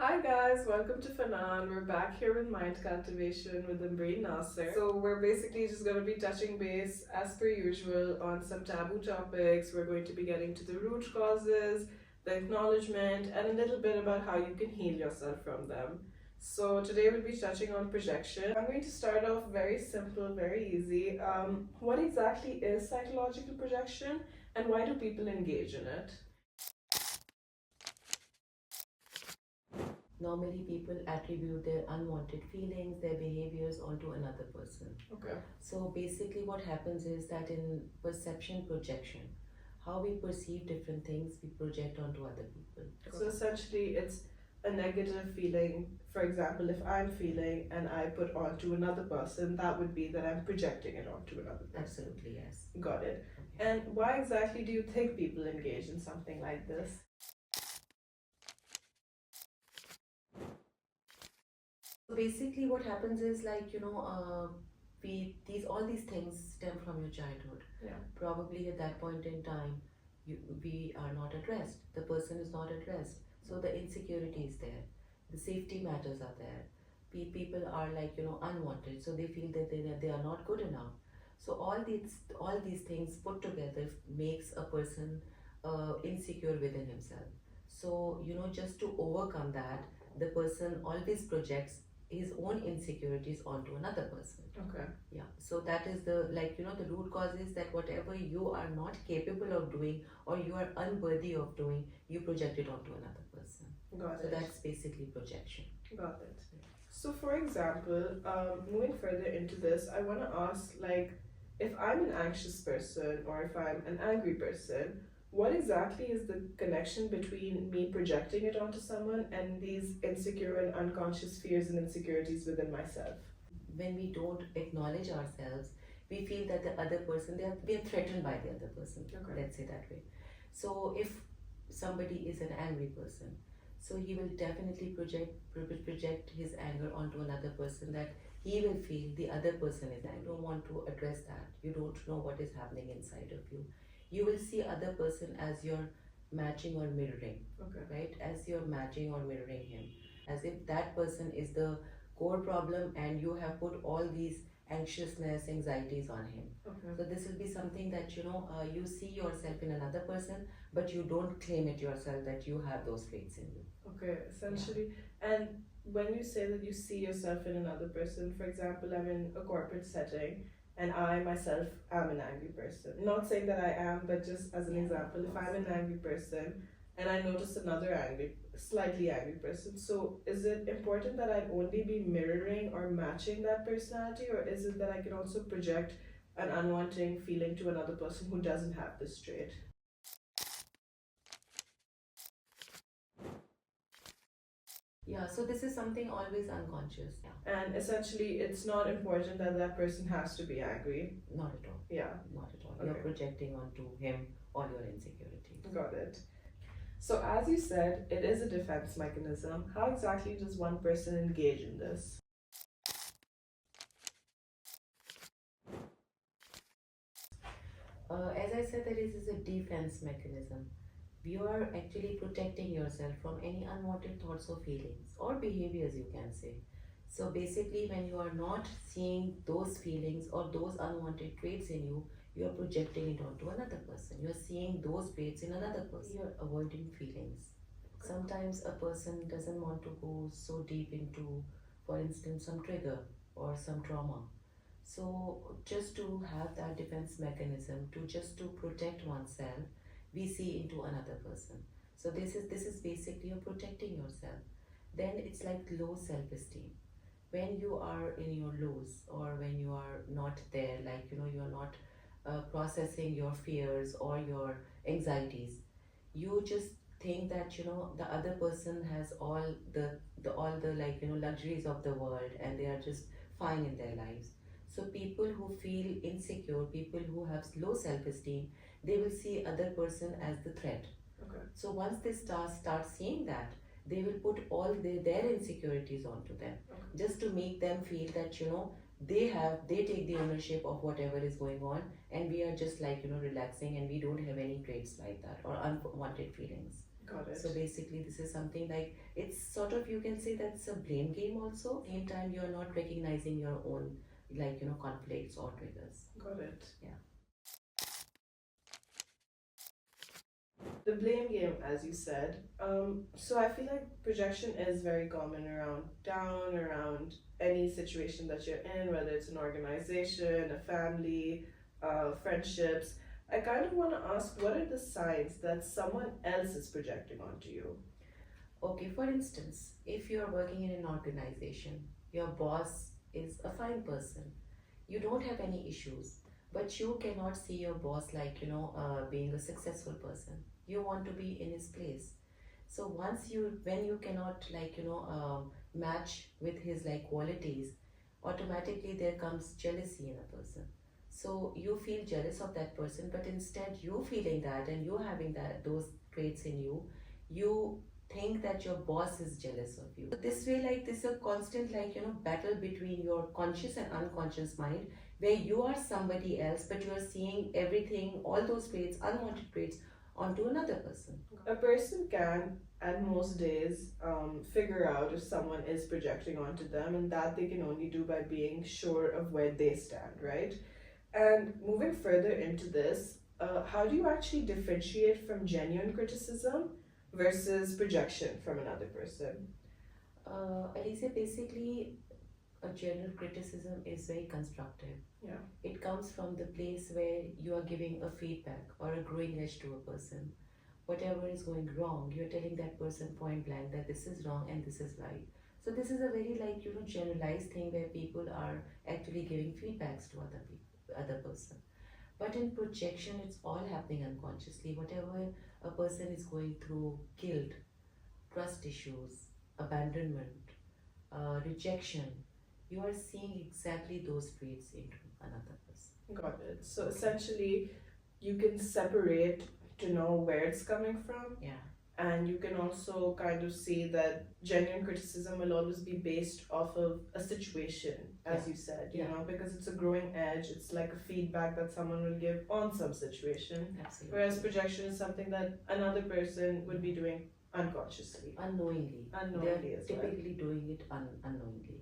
Hi guys, welcome to Fanaan. We're back here with Mind Cultivation with Imbreen Nasser. So we're basically just going to be touching base as per usual on some taboo topics. We're going to be getting to the root causes, the acknowledgement, and a little bit about how you can heal yourself from them. So today we'll be touching on projection. I'm going to start off very simple, very easy. What exactly is psychological projection and why do people engage in it? Normally, people attribute their unwanted feelings, their behaviors onto another person. Okay. So, basically, what happens is that in perception projection, how we perceive different things, we project onto other people. So essentially, it's a negative feeling. For example, if I'm feeling and I put onto another person, that would be that I'm projecting it onto another person. Absolutely, yes. Got it. Okay. And why exactly do you think people engage in something like this? So basically, what happens is we these all these things stem from your childhood. Yeah. Probably at that point in time, we are not addressed. The person is not addressed. So the insecurity is there. The safety matters are there. People are unwanted. So they feel that they are not good enough. So all these things put together makes a person insecure within himself. So just to overcome that, the person always projects his own insecurities onto another person. Okay. Yeah, so that is the root cause is that whatever you are not capable of doing or you are unworthy of doing, you project it onto another person. Got So it. that's basically projection. Got it. So, for example, moving further into this, I want to ask like, if I'm an anxious person or if I'm an angry person, what exactly is the connection between me projecting it onto someone and these insecure and unconscious fears and insecurities within myself? When we don't acknowledge ourselves, we feel that the other person, we are threatened by the other person. Okay. Let's say that way. So if somebody is an angry person, so he will definitely project his anger onto another person, that he will feel the other person is angry. You don't want to address that. You don't know what is happening inside of you. You will see other person as you're matching or mirroring. Okay. Right, as you're matching or mirroring him, as if that person is the core problem and you have put all these anxiousness, anxieties on him. Okay. So this will be something that you see yourself in another person, but you don't claim it yourself that you have those traits in you. Okay, essentially. And when you say that you see yourself in another person, for example, I'm in a corporate setting and I myself am an angry person. Not saying that I am, but just as an example, if I'm an angry person and I notice another slightly angry person, so is it important that I only be mirroring or matching that personality, or is it that I can also project an unwanting feeling to another person who doesn't have this trait? Yeah, so this is something always unconscious. Yeah. And essentially, it's not important that that person has to be angry. Not at all. Yeah. Not at all. Okay. You're projecting onto him all your insecurities. Got it. So, as you said, it is a defense mechanism. How exactly does one person engage in this? As I said, that is a defense mechanism. You are actually protecting yourself from any unwanted thoughts or feelings or behaviors, you can say. So basically, when you are not seeing those feelings or those unwanted traits in you, you are projecting it onto another person. You are seeing those traits in another person. You are avoiding feelings. Sometimes a person doesn't want to go so deep into, for instance, some trigger or some trauma. So just to have that defense mechanism, to just to protect oneself, we see into another person. So this is basically you're protecting yourself. Then it's like low self-esteem. When you are in your lows or when you are not there, you're not processing your fears or your anxieties, you just think that the other person has all the luxuries of the world and they are just fine in their lives. So people who feel insecure, people who have low self-esteem, they will see other person as the threat. Okay. So once they start seeing that, they will put all their insecurities onto them, Okay. just to make them feel that they take the ownership of whatever is going on, and we are just relaxing and we don't have any traits like that or unwanted feelings. Got it. So basically, this is something like it's sort of, you can say that's a blame game also. Same time, you're not recognizing your own, like, conflicts or triggers. Got it. Yeah. The blame game, as you said. So I feel like projection is very common around town, around any situation that you're in, whether it's an organization, a family, friendships. I kind of want to ask, what are the signs that someone else is projecting onto you? Okay, for instance, if you're working in an organization, your boss is a fine person, you don't have any issues, but you cannot see your boss like, being a successful person. You want to be in his place. So when you cannot, like, match with his like qualities, automatically there comes jealousy in a person. So you feel jealous of that person, but instead you feeling that and you having that those traits in you, you think that your boss is jealous of you. So this way, like, this is a constant, like, battle between your conscious and unconscious mind, where you are somebody else, but you are seeing everything, all those traits, unwanted traits, onto another person. A person can, at most days, figure out if someone is projecting onto them, and that they can only do by being sure of where they stand, right? And moving further into this, how do you actually differentiate from genuine criticism versus projection from another person? Alicia, basically, a general criticism is very constructive. Yeah. It comes from the place where you are giving a feedback or a growing edge to a person. Whatever is going wrong, you're telling that person point blank that this is wrong and this is right. So this is a very, like, generalized thing where people are actually giving feedbacks to other people, other person. But in projection, it's all happening unconsciously. Whatever a person is going through, guilt, trust issues, abandonment, rejection, you are seeing exactly those traits into another person. Got it. So essentially, you can separate to know where it's coming from, Yeah. and you can also kind of see that genuine criticism will always be based off of a situation, as you said, you Yeah. know, because it's a growing edge. It's like a feedback that someone will give on some situation, Absolutely. whereas projection is something that another person would be doing unconsciously. Unknowingly. Unknowingly They're as well. typically doing it unknowingly.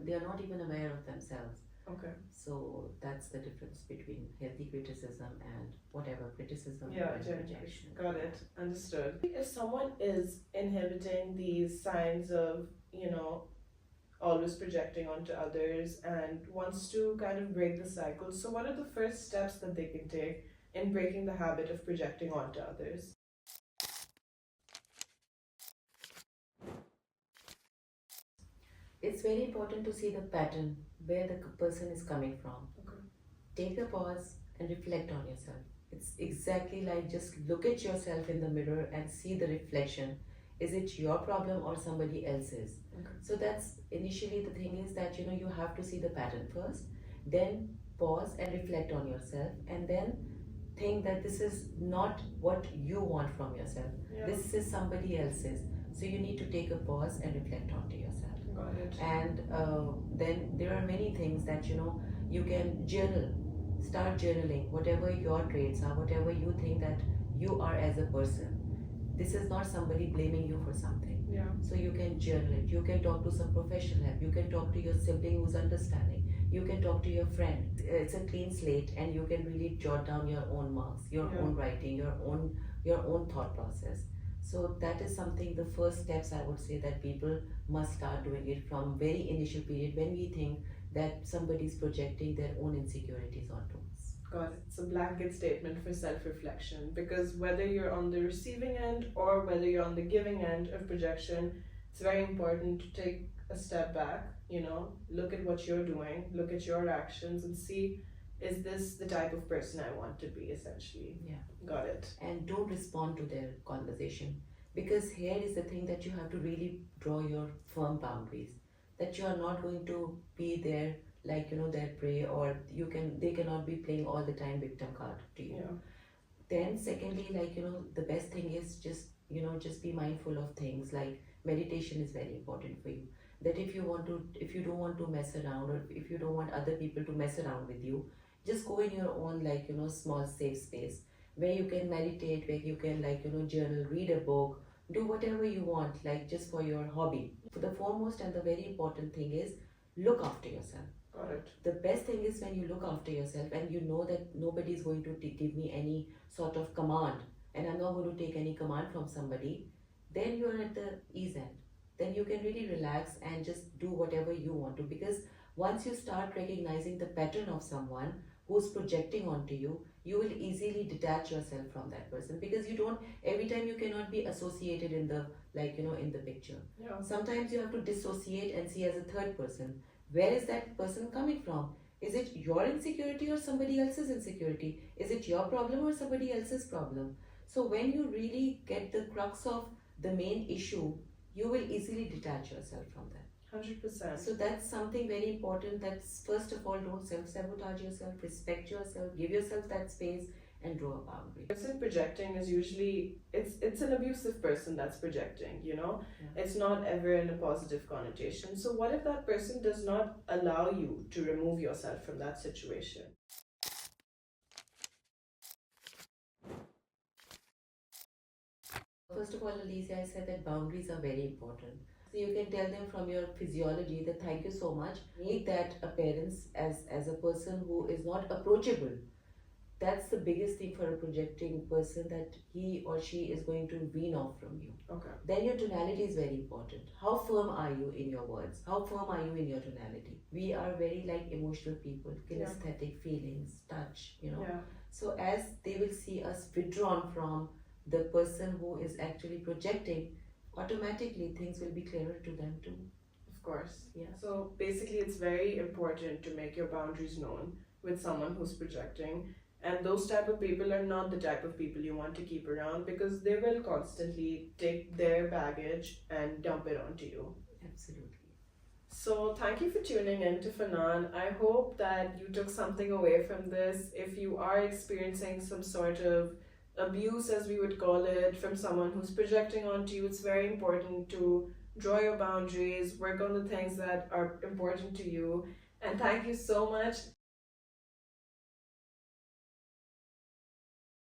They are not even aware of themselves. Okay. So that's the difference between healthy criticism and whatever criticism Yeah, and genuine. rejection. Got it. Understood. If someone is inhibiting these signs of, you know, always projecting onto others and wants to kind of break the cycle, so what are the first steps that they can take in breaking the habit of projecting onto others? It's very important to see the pattern where the person is coming from. Okay. Take a pause and reflect on yourself. It's exactly like just look at yourself in the mirror and see the reflection. Is it your problem or somebody else's? Okay. So that's initially the thing is that you have to see the pattern first, then pause and reflect on yourself, and then think that this is not what you want from yourself. Yeah. This is somebody else's. So you need to take a pause and reflect onto yourself. Got it. And then there are many things that you can journal. Start journaling whatever your traits are, whatever you think that you are as a person. This is not somebody blaming you for something. Yeah. So you can journal it. You can talk to some professional help. You can talk to your sibling who's understanding. You can talk to your friend. It's a clean slate, and you can really jot down your own marks, your own writing, your own thought process. So that is something, the first steps I would say that people must start doing it from very initial period when we think that somebody is projecting their own insecurities onto us. Got it. It's a blanket statement for self-reflection, because whether you're on the receiving end or whether you're on the giving end of projection, it's very important to take a step back, you know, look at what you're doing, look at your actions and see, is this the type of person I want to be, essentially? Yeah. Got it. And don't respond to their conversation, because here is the thing that you have to really draw your firm boundaries, that you are not going to be there like their prey, or they cannot be playing all the time victim card to you. Yeah. Then secondly, like the best thing is just just be mindful of things like meditation is very important for you. That if you don't want to mess around, or if you don't want other people to mess around with you, just go in your own, like small safe space, where you can meditate, where you can, like, journal, read a book, do whatever you want, like just for your hobby. For the foremost and the very important thing is look after yourself. Got it. The best thing is when you look after yourself and you know that nobody is going to give me any sort of command, and I'm not going to take any command from somebody, then you are at the ease end. Then you can really relax and just do whatever you want to, because once you start recognizing the pattern of someone who's projecting onto you, you will easily detach yourself from that person, because you don't, every time you cannot be associated in the, like, in the picture. Yeah. Sometimes you have to dissociate and see as a third person. Where is that person coming from? Is it your insecurity or somebody else's insecurity? Is it your problem or somebody else's problem? So when you really get the crux of the main issue, you will easily detach yourself from that. 100%. So that's something very important. That's, first of all, don't self-sabotage yourself, respect yourself, give yourself that space, and draw a boundary. Person projecting is usually, it's an abusive person that's projecting, Yeah. It's not ever in a positive connotation. So what if that person does not allow you to remove yourself from that situation? First of all, Alicia, I said that boundaries are very important. So you can tell them from your physiology that thank you so much. Make that appearance as a person who is not approachable. That's the biggest thing for a projecting person, that he or she is going to wean off from you. Okay. Then your tonality is very important. How firm are you in your words? How firm are you in your tonality? We are very like emotional people, kinesthetic, feelings, touch, Yeah. So as they will see us withdrawn from the person who is actually projecting, automatically things will be clearer to them too. Of course. Yeah. So basically, it's very important to make your boundaries known with someone who's projecting. And those type of people are not the type of people you want to keep around, because they will constantly take their baggage and dump it onto you. Absolutely. So thank you for tuning in to Fanaan. I hope that you took something away from this. If you are experiencing some sort of abuse, as we would call it, from someone who's projecting onto you, it's very important to draw your boundaries, work on the things that are important to you. And thank you so much.